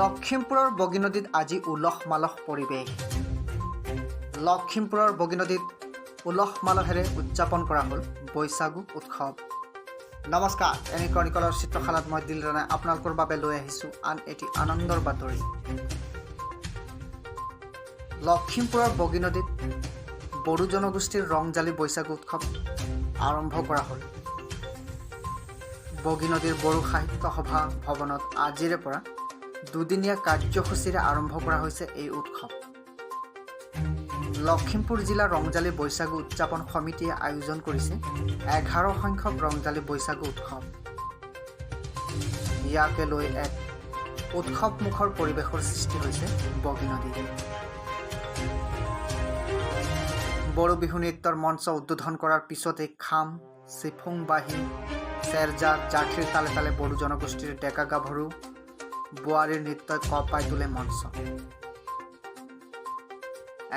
লখিমপুৰৰ বগী নদীত আজি উলহ মালহ পৰিৱেশ। লখিমপুৰৰ বগী নদীত উলহ মালহেৰে উদযাপন কৰা হ'ল বৈশাগু উৎসৱ। নমস্কাৰ, এনি ক্ৰনিকলৰ চিত্ৰশালাত মই দিল ৰাণাই আপোনালোকৰ বাবে লৈ আহিছোঁ আন এটি আনন্দৰ বাতৰি। লখিমপুৰৰ বগী নদীত বড়ো জনগোষ্ঠীৰ ৰংজালি বৈশাগু উৎসৱ আৰম্ভ কৰা হ'ল। বগী নদীৰ বড়ো সাহিত্য সভা ভৱনত আজিৰে পৰা দুদিনীয়া কাৰ্যসূচীৰে আৰম্ভ কৰা হৈছে এই উৎসৱ। লখিমপুৰ জিলা ৰংজালি বৈশাগু উদযাপন সমিতিয়ে আয়োজন কৰিছে 11 সংখ্যক ৰংজালি বৈশাগু উৎসৱ। ইয়াকে লৈ এক উৎসৱমুখৰ পৰিৱেশৰ সৃষ্টি হৈছে বগী নদীত। বড়ো বিহু নৃত্যৰ মঞ্চ উদ্বোধন কৰাৰ পিছতে খাম, চিফুং বাঁহী, চেৰজা, জাঠিৰ তালে তালে বড়ো জনগোষ্ঠীৰ ডেকা গাভৰু বোৱাৰীৰ নৃত্যই কঁপাই তোলে মঞ্চ।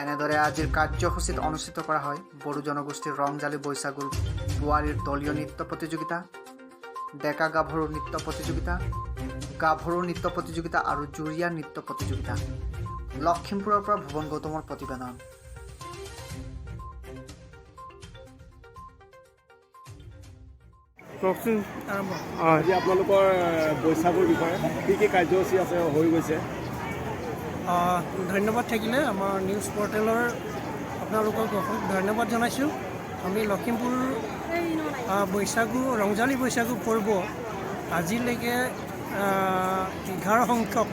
এনেদৰে আজিৰ কাৰ্যসূচীত অনুষ্ঠিত কৰা হয় বড়ো জনগোষ্ঠীৰ ৰংজালি বৈশাগুৰ বোৱাৰীৰ দলীয় নৃত্য প্ৰতিযোগিতা, ডেকা গাভৰুৰ নৃত্য প্ৰতিযোগিতা, গাভৰুৰ নৃত্য প্ৰতিযোগিতা আৰু জুৰীয়া নৃত্য প্ৰতিযোগিতা। লখিমপুৰৰ পৰা ভুৱন গৌতমৰ প্ৰতিবেদন। কওকচোন আজি আপোনালোকৰ বৈশাগুৰ বিষয়ে কি কি কাৰ্যসূচী আছে হৈ গৈছে? ধন্যবাদ থাকিলে আমাৰ নিউজ পৰ্টেলৰ আপোনালোকক অশেষ ধন্যবাদ জনাইছোঁ। আমি লখিমপুৰ বৈশাগু ৰংজালি বৈশাগু পৰ্ব আজিলৈকে 11 সংখ্যক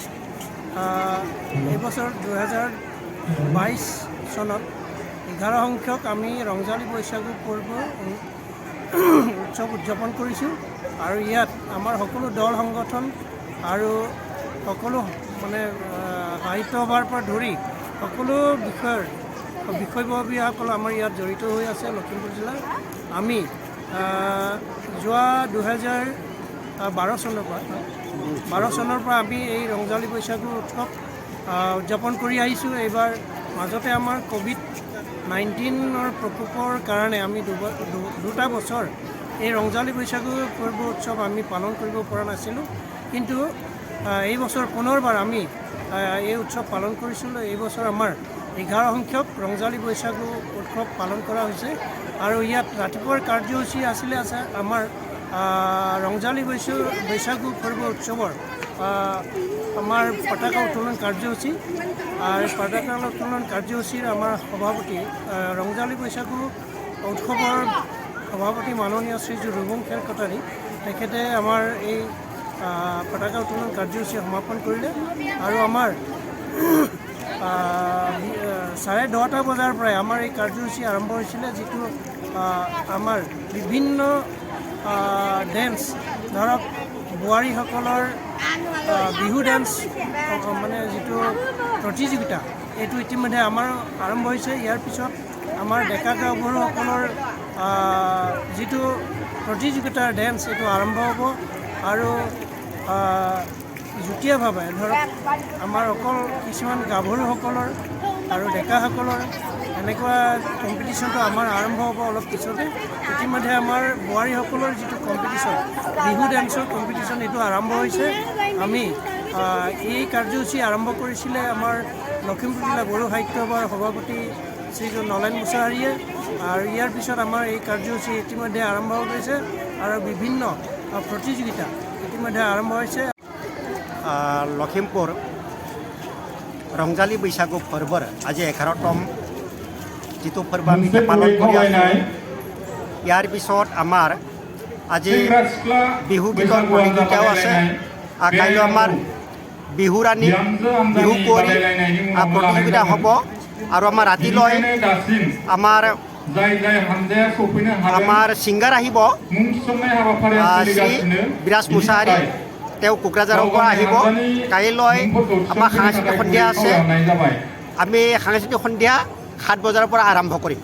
এইবছৰ 2022 চনত 11 সংখ্যক আমি ৰংজালি বৈশাগু পৰ্ব উৎসৱ উদযাপন কৰিছোঁ। আৰু ইয়াত আমাৰ সকলো দল সংগঠন আৰু সকলো সাহিত্য সভাৰ পৰা ধৰি সকলো বিষয়ববীয়াসকল আমাৰ ইয়াত জড়িত হৈ আছে। লখিমপুৰ জিলাৰ আমি যোৱা 2012 চনৰ পৰা আমি এই ৰংজালি বৈশাগু উৎসৱ উদযাপন কৰি আহিছোঁ। এইবাৰ মাজতে আমাৰ COVID-19ৰ প্ৰকোপৰ কাৰণে আমি দুটা বছৰ এই ৰংজালি বৈশাগু পৰ্ব উৎসৱ আমি পালন কৰিব পৰা নাছিলোঁ, কিন্তু এই বছৰ পুনৰবাৰ আমি এই উৎসৱ পালন কৰিছিলোঁ। এই বছৰ আমাৰ 11 সংখ্যক ৰংজালি বৈশাগু উৎসৱ পালন কৰা হৈছে। আৰু ইয়াত ৰাতিপুৱাৰ কাৰ্যসূচী আছে আমাৰ ৰংজালি বৈশাগু পৰ্ব উৎসৱৰ আমাৰ পতাকা উত্তোলন কাৰ্যসূচী। আৰু পতাকা উত্তোলন কাৰ্যসূচীৰ আমাৰ সভাপতি ৰংজালি বৈশাগু উৎসৱৰ সভাপতি মাননীয় শ্ৰীযুত ৰুবুং খেৰ কটাৰী, তেখেতে আমাৰ এই পতাকা উত্তোলন কাৰ্যসূচী সমাপন কৰিলে। আৰু আমাৰ 10:30 বজাৰ পৰাই আমাৰ এই কাৰ্যসূচী আৰম্ভ হৈছিলে, যিটো আমাৰ বিভিন্ন ডেন্স, ধৰক বোৱাৰীসকলৰ বিহু ডেন্স যিটো প্ৰতিযোগিতা, এইটো ইতিমধ্যে আমাৰ আৰম্ভ হৈছে। ইয়াৰ পিছত আমাৰ ডেকা গাভৰুসকলৰ যিটো প্ৰতিযোগিতাৰ ডেন্স, এইটো আৰম্ভ হ'ব। আৰু যুটীয়াভাৱে ধৰক আমাৰ অকল কিছুমান গাভৰুসকলৰ আৰু ডেকাসকলৰ এনেকুৱা কম্পিটিশ্যনটো আমাৰ আৰম্ভ হ'ব অলপ পিছতে। ইতিমধ্যে আমাৰ বোৱাৰীসকলৰ যিটো কম্পিটিশ্যন, বিহু ডেন্সৰ কম্পিটিশ্যন, এইটো আৰম্ভ হৈছে। আমি এই কাৰ্যসূচী আৰম্ভ কৰিছিলে আমাৰ লখিমপুৰ জিলা বড়ো সাহিত্য সভাৰ সভাপতি শ্ৰীযুত নলেন মুছাহাৰীয়ে। আৰু ইয়াৰ পিছত আমাৰ এই কাৰ্যসূচী ইতিমধ্যে আৰম্ভ হৈ গৈছে আৰু বিভিন্ন প্ৰতিযোগিতা ইতিমধ্যে আৰম্ভ হৈছে। লখিমপুৰ ৰংজালি বৈশাগু পৰ্বৰ আজি 11তম যিটো পৰ্ব আমি পালন কৰি আছোঁ। ইয়াৰ পিছত আমাৰ আজি বিহু গীতৰ প্ৰতিযোগিতাও আছে। কাইলৈ আমাৰ বিহু ৰাণী, বিহু কুঁৱৰী প্ৰতিযোগিতা হ'ব। আৰু আমাৰ ৰাতিলৈ আমাৰ ছিংগাৰ আহিব, শ্ৰী বিৰাজ মুছাহাৰী, তেওঁ কোকৰাঝাৰৰ পৰা আহিব। কাইলৈ আমাৰ সাংস্কৃতিক সন্ধিয়া আছে। আমি সাংস্কৃতিক সন্ধিয়া 7 বজাৰ পৰা আৰম্ভ কৰিম।